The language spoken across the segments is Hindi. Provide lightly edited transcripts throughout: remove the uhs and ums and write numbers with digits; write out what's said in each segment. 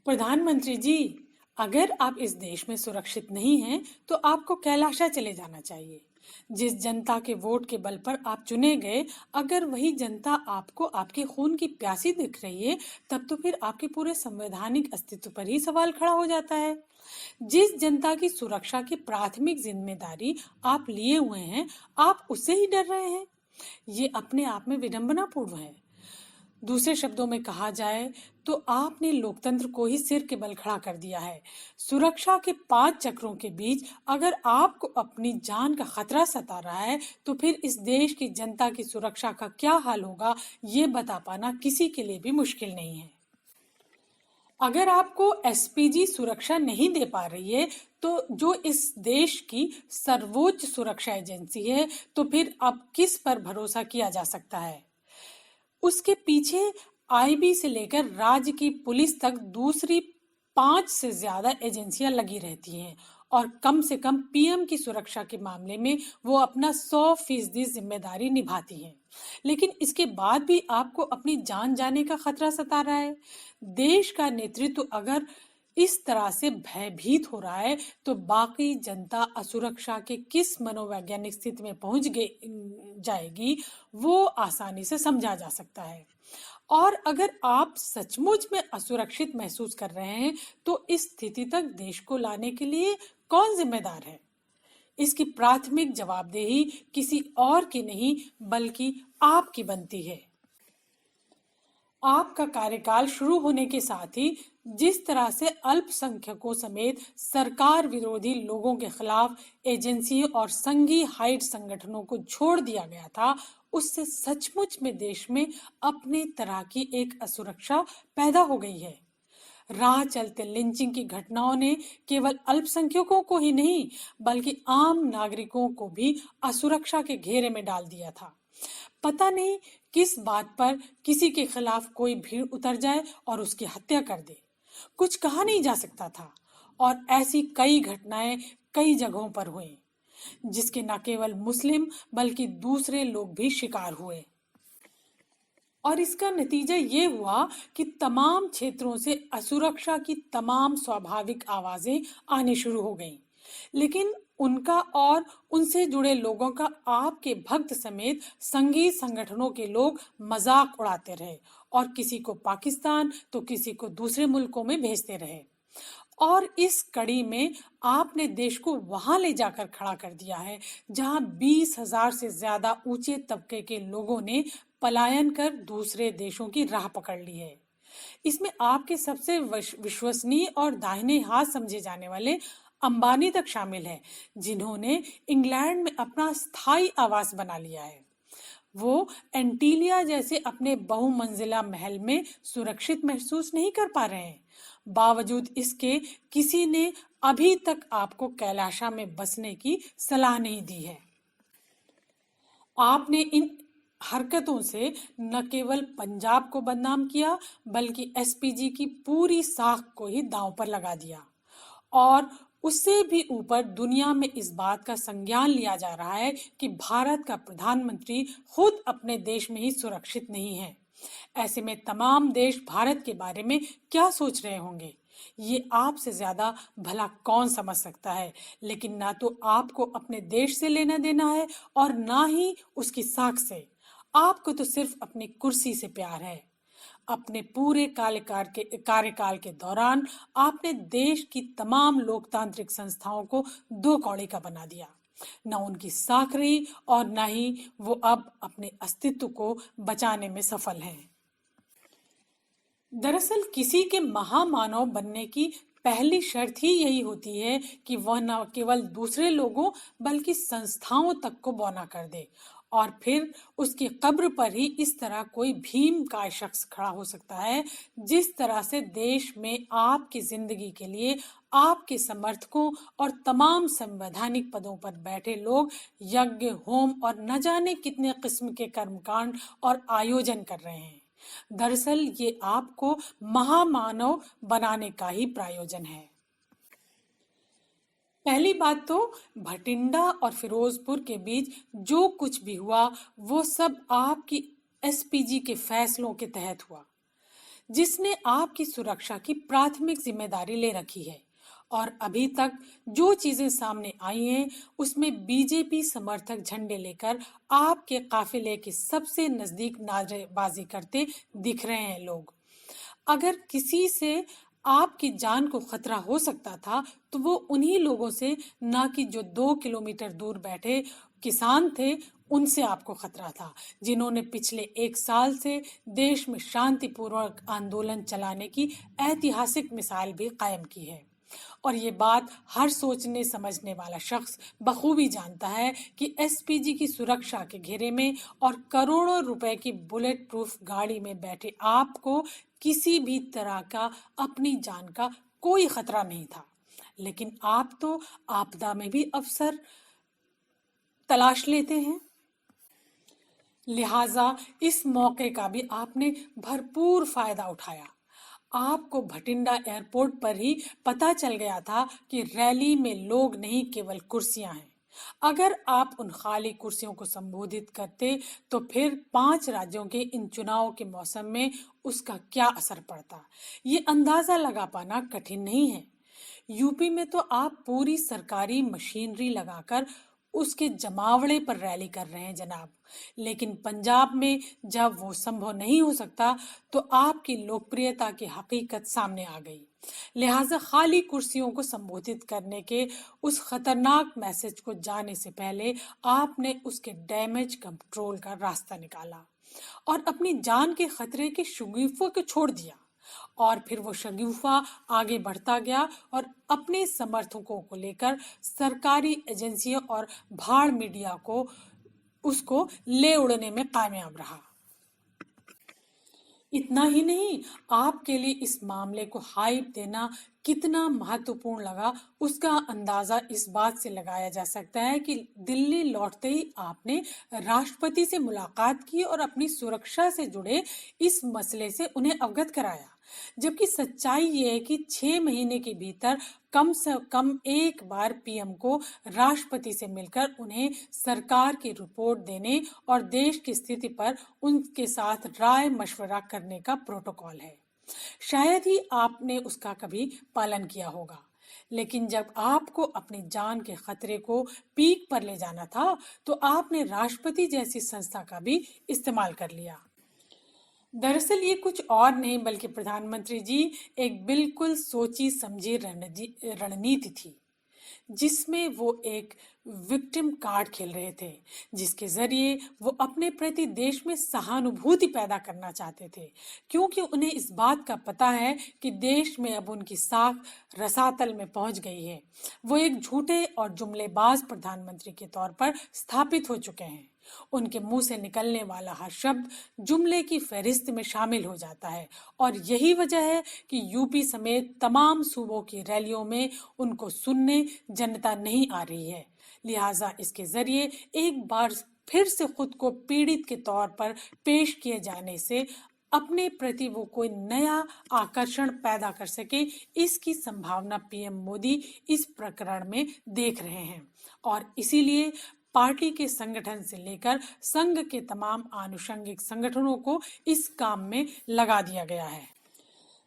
प्रधानमंत्री जी, अगर आप इस देश में सुरक्षित नहीं हैं, तो आपको कैलाशा चले जाना चाहिए। जिस जनता के वोट के बल पर आप चुने गए, अगर वही जनता आपको आपके खून की प्यासी दिख रही है, तब तो फिर आपके पूरे संवैधानिक अस्तित्व पर ही सवाल खड़ा हो जाता है। जिस जनता की सुरक्षा की प्राथमिक जिम्मेदारी आप लिए हुए हैं, आप उससे ही डर रहे हैं। ये अपने आप में विडंबनापूर्ण है। दूसरे शब्दों में कहा जाए तो आपने लोकतंत्र को ही सिर के बल खड़ा कर दिया है। सुरक्षा के 5 चक्रों के बीच अगर आपको अपनी जान का खतरा सता रहा है, तो फिर इस देश की जनता की सुरक्षा का क्या हाल होगा, ये बता पाना किसी के लिए भी मुश्किल नहीं है। अगर आपको एसपीजी सुरक्षा नहीं दे पा रही है, तो जो इस देश की सर्वोच्च सुरक्षा एजेंसी है, तो फिर अब किस पर भरोसा किया जा सकता है? उसके पीछे आईबी से लेकर राज्य की पुलिस तक दूसरी 5 से ज्यादा एजेंसियां लगी रहती हैं, और कम से कम पीएम की सुरक्षा के मामले में वो अपना 100% जिम्मेदारी निभाती हैं। लेकिन इसके बाद भी आपको अपनी जान जाने का खतरा सता रहा है। देश का नेतृत्व अगर इस तरह से भयभीत हो रहा है, तो बाकी जनता असुरक्षा के किस मनोवैज्ञानिक स्थिति में पहुंच जाएगी, वो आसानी से समझा जा सकता है। और अगर आप सचमुच में असुरक्षित महसूस कर रहे हैं, तो इस स्थिति तक देश को लाने के लिए कौन जिम्मेदार है? इसकी प्राथमिक जवाबदेही किसी और की नहीं, बल्कि आपकी बनती है। आपका कार्यकाल शुरू होने के साथ ही जिस तरह से अल्पसंख्यकों समेत सरकार विरोधी लोगों के खिलाफ एजेंसियों और संघीय हाइट संगठनों को छोड़ दिया गया था, उससे सचमुच में देश में अपने तरह की एक असुरक्षा पैदा हो गई है। राह चलते लिंचिंग की घटनाओं ने केवल अल्पसंख्यकों को ही नहीं, बल्कि आम नागरिकों को भी असुरक्षा के घेरे में डाल दिया था। पता नहीं किस बात पर किसी के खिलाफ कोई भीड़ उतर जाए और उसकी हत्या कर दे। कुछ कहा नहीं जा सकता था, और ऐसी कई घटनाएं कई जगहों पर हुई, जिसके न केवल मुस्लिम बल्कि दूसरे लोग भी शिकार हुए। और इसका नतीजा ये हुआ कि तमाम क्षेत्रों से असुरक्षा की तमाम स्वाभाविक आवाजें आनी शुरू हो गईं। लेकिन उनका और उनसे जुड़े लोगों का आपके भक्त समेत संघीय संगठनों के लोग मजाक उड़ाते रहे, और किसी को पाकिस्तान तो किसी को दूसरे मुल्कों में भेजते रहे। और इस कड़ी में आपने देश को वहां ले जाकर खड़ा कर दिया है, जहां 20,000 से ज्यादा ऊंचे तबके के लोगों ने पलायन कर दूसरे देशों की राह पकड़ ली है। इसमें आपके सबसे विश्वसनीय और दाहिने हाथ समझे जाने वाले अंबानी तक शामिल है, जिन्होंने इंग्लैंड में अपना स्थायी आवास बना लिया है। वो एंटीलिया जैसे अपने बहुमंजिला महल में सुरक्षित महसूस नहीं कर पा रहे हैं। बावजूद इसके किसी ने अभी तक आपको कैलाशा में बसने की सलाह नहीं दी है। आपने इन हरकतों से न केवल पंजाब को बदनाम किया, बल्कि एसपीजी की पूरी साख को ही दांव पर लगा दिया। और उससे भी ऊपर दुनिया में इस बात का संज्ञान लिया जा रहा है कि भारत का प्रधानमंत्री खुद अपने देश में ही सुरक्षित नहीं है। ऐसे में तमाम देश भारत के बारे में क्या सोच रहे होंगे, ये आपसे ज्यादा भला कौन समझ सकता है। लेकिन ना तो आपको अपने देश से लेना देना है, और ना ही उसकी साख से। आपको तो सिर्फ अपनी कुर्सी से प्यार है। अपने पूरे कार्यकाल के दौरान आपने देश की तमाम लोकतांत्रिक संस्थाओं को दो कौड़े का बना दिया। न उनकी साख रही, और न ही वो अब अपने अस्तित्व को बचाने में सफल हैं। दरअसल किसी के महामानव बनने की पहली शर्त ही यही होती है कि वह न केवल दूसरे लोगों बल्कि संस्थाओं तक को बौना कर दे, और फिर उसकी कब्र पर ही इस तरह कोई भीम का शख्स खड़ा हो सकता है, जिस तरह से देश में आपकी जिंदगी के लिए आपके समर्थकों और तमाम संवैधानिक पदों पर बैठे लोग यज्ञ, होम और न जाने कितने किस्म के कर्मकांड और आयोजन कर रहे हैं। दरअसल ये आपको महामानव बनाने का ही प्रायोजन है। पहली बात तो भटिंडा और फिरोजपुर के बीच जो कुछ भी हुआ, वो सब आपकी एसपीजी के फैसलों के तहत हुआ। जिसने आपकी सुरक्षा की प्राथमिक जिम्मेदारी ले रखी है। और अभी तक जो चीजें सामने आई हैं, उसमें बीजेपी समर्थक झंडे लेकर आपके काफिले के सबसे नजदीक नारेबाजी करते दिख रहे हैं लोग। अगर किसी से आपकी जान को खतरा हो सकता था तो वो उन्हीं लोगों से, ना कि जो 2 किलोमीटर दूर बैठे किसान थे उनसे आपको खतरा था, जिन्होंने पिछले 1 साल से देश में शांतिपूर्वक आंदोलन चलाने की ऐतिहासिक मिसाल भी कायम की है। और ये बात हर सोचने समझने वाला शख्स बखूबी जानता है कि एसपीजी की सुरक्षा के घेरे में और करोड़ों रुपए की बुलेट प्रूफ गाड़ी में बैठे आपको किसी भी तरह का अपनी जान का कोई खतरा नहीं था। लेकिन आप तो आपदा में भी अवसर तलाश लेते हैं, लिहाजा इस मौके का भी आपने भरपूर फायदा उठाया। आपको भटिंडा एयरपोर्ट पर ही पता चल गया था कि रैली में लोग नहीं, केवल कुर्सियां हैं। अगर आप उन खाली कुर्सियों को संबोधित करते तो फिर 5 राज्यों के इन चुनाव के मौसम में उसका क्या असर पड़ता, ये अंदाजा लगा पाना कठिन नहीं है। यूपी में तो आप पूरी सरकारी मशीनरी लगाकर उसके जमावड़े पर रैली कर रहे हैं जनाब। लेकिन पंजाब में जब वो संभव नहीं हो सकता तो आपकी लोकप्रियता की हकीकत सामने आ गई। लिहाजा खाली कुर्सियों को संबोधित करने के उस खतरनाक मैसेज को जाने से पहले आपने उसके डैमेज कंट्रोल का रास्ता निकाला और अपनी जान के खतरे के शगुफों को छोड़ दिया। और फिर वो शगुफा आगे बढ़ता गया और अपने समर्थकों को लेकर सरकारी एजेंसियों और भाड़ मीडिया को उसको ले उड़ने में कामयाब रहा। इतना ही नहीं, आपके लिए इस मामले को हाइप देना कितना महत्वपूर्ण लगा उसका अंदाजा इस बात से लगाया जा सकता है कि दिल्ली लौटते ही आपने राष्ट्रपति से मुलाकात की और अपनी सुरक्षा से जुड़े इस मसले से उन्हें अवगत कराया। जबकि सच्चाई ये है कि 6 महीने के भीतर कम से कम एक बार पीएम को राष्ट्रपति से मिलकर उन्हें सरकार की रिपोर्ट देने और देश की स्थिति पर उनके साथ राय मशवरा करने का प्रोटोकॉल है। शायद ही आपने उसका कभी पालन किया होगा। लेकिन जब आपको अपनी जान के खतरे को पीक पर ले जाना था तो आपने राष्ट्रपति जैसी संस्था का भी इस्तेमाल कर लिया। दरअसल ये कुछ और नहीं बल्कि प्रधानमंत्री जी एक बिल्कुल सोची समझी रणनीति थी, जिसमें वो एक विक्टिम कार्ड खेल रहे थे, जिसके जरिए वो अपने प्रति देश में सहानुभूति पैदा करना चाहते थे, क्योंकि उन्हें इस बात का पता है कि देश में अब उनकी साख रसातल में पहुंच गई है। वो एक झूठे और जुमलेबाज प्रधानमंत्री के तौर पर स्थापित हो चुके हैं। उनके मुंह से निकलने वाला हर शब्द जुमले की फहरिस्त में शामिल हो जाता है और यही वजह है कि यूपी समेत तमाम सूबों की रैलियों में उनको सुनने जनता नहीं आ रही है। लिहाजा इसके जरिए एक बार फिर से खुद को पीड़ित के तौर पर पेश किए जाने से अपने प्रति वो कोई नया आकर्षण पैदा कर सके, इसकी संभावना पीएम मोदी इस प्रकरण में देख रहे हैं और इसीलिए पार्टी के संगठन से लेकर संघ के तमाम आनुषंगिक संगठनों को इस काम में लगा दिया गया है।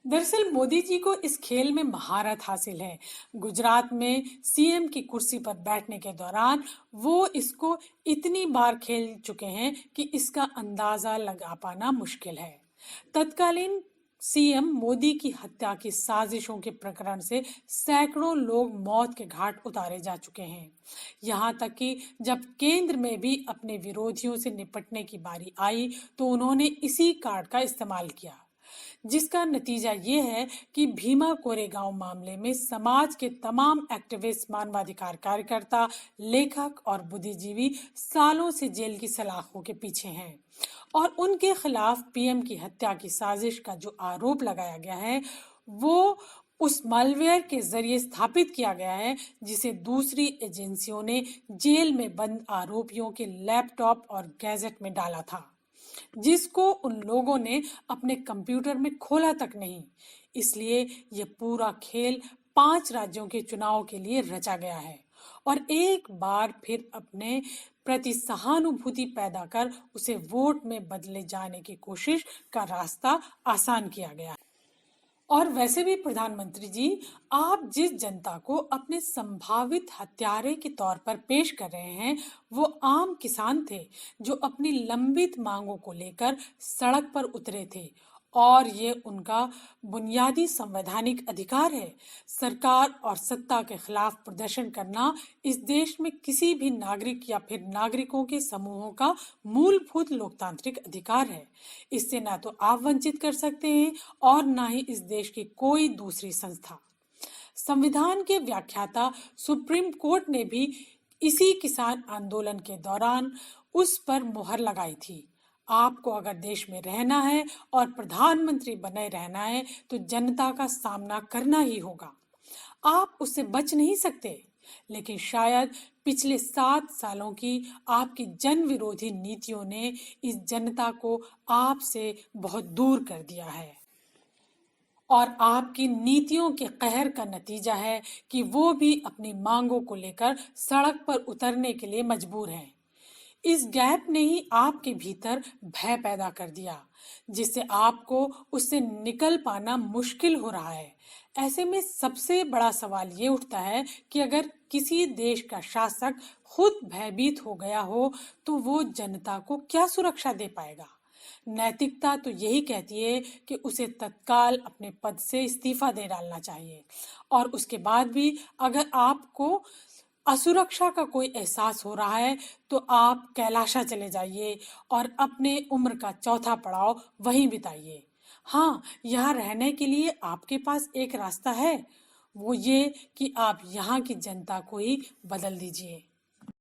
दरअसल मोदी जी को इस खेल में महारत हासिल है। गुजरात में सीएम की कुर्सी पर बैठने के दौरान वो इसको इतनी बार खेल चुके हैं कि इसका अंदाजा लगा पाना मुश्किल है। तत्कालीन सीएम मोदी की हत्या की साजिशों के प्रकरण से सैकड़ों लोग मौत के घाट उतारे जा चुके हैं। यहाँ तक कि जब केंद्र में भी अपने विरोधियों से निपटने की बारी आई तो उन्होंने इसी कार्ड का इस्तेमाल किया, जिसका नतीजा ये है कि भीमा कोरेगांव मामले में समाज के तमाम एक्टिविस्ट, मानवाधिकार कार्यकर्ता, लेखक और बुद्धिजीवी सालों से जेल की सलाखों के पीछे हैं और उनके खिलाफ पीएम की हत्या की साजिश का जो आरोप लगाया गया है वो उस मालवेयर के जरिए स्थापित किया गया है, जिसे दूसरी एजेंसियों ने जेल में बंद आरोपियों के लैपटॉप और गैजेट में डाला था, जिसको उन लोगों ने अपने कंप्यूटर में खोला तक नहीं। इसलिए ये पूरा खेल 5 राज्यों के चुनाव के लिए रचा गया है और एक बार फिर अपने प्रति सहानुभूति पैदा कर उसे वोट में बदले जाने की कोशिश का रास्ता आसान किया गया। और वैसे भी प्रधानमंत्री जी, आप जिस जनता को अपने संभावित हत्यारे के तौर पर पेश कर रहे हैं, वो आम किसान थे जो अपनी लंबित मांगों को लेकर सड़क पर उतरे थे और ये उनका बुनियादी संवैधानिक अधिकार है। सरकार और सत्ता के खिलाफ प्रदर्शन करना इस देश में किसी भी नागरिक या फिर नागरिकों के समूहों का मूलभूत लोकतांत्रिक अधिकार है। इससे ना तो आप वंचित कर सकते हैं और ना ही इस देश की कोई दूसरी संस्था। संविधान के व्याख्याता सुप्रीम कोर्ट ने भी इसी किसान आंदोलन के दौरान उस पर मुहर लगाई थी। आपको अगर देश में रहना है और प्रधानमंत्री बने रहना है तो जनता का सामना करना ही होगा। आप उससे बच नहीं सकते। लेकिन शायद पिछले 7 सालों की आपकी जन विरोधी नीतियों ने इस जनता को आपसे बहुत दूर कर दिया है और आपकी नीतियों के कहर का नतीजा है कि वो भी अपनी मांगों को लेकर सड़क पर उतरने के लिए मजबूर हैं। इस गैप ने ही आपके भीतर भय पैदा कर दिया, जिससे आपको उससे निकल पाना मुश्किल हो रहा है। ऐसे में सबसे बड़ा सवाल ये उठता है कि अगर किसी देश का शासक खुद भयभीत हो गया हो तो वो जनता को क्या सुरक्षा दे पाएगा। नैतिकता तो यही कहती है कि उसे तत्काल अपने पद से इस्तीफा दे डालना चाहिए और उसके बाद भी अगर आपको असुरक्षा का कोई एहसास हो रहा है तो आप कैलाशा चले जाइए और अपने उम्र का चौथा पड़ाव वहीं बिताइए। हाँ, यहाँ रहने के लिए आपके पास एक रास्ता है, वो ये कि आप यहाँ की जनता को ही बदल दीजिए।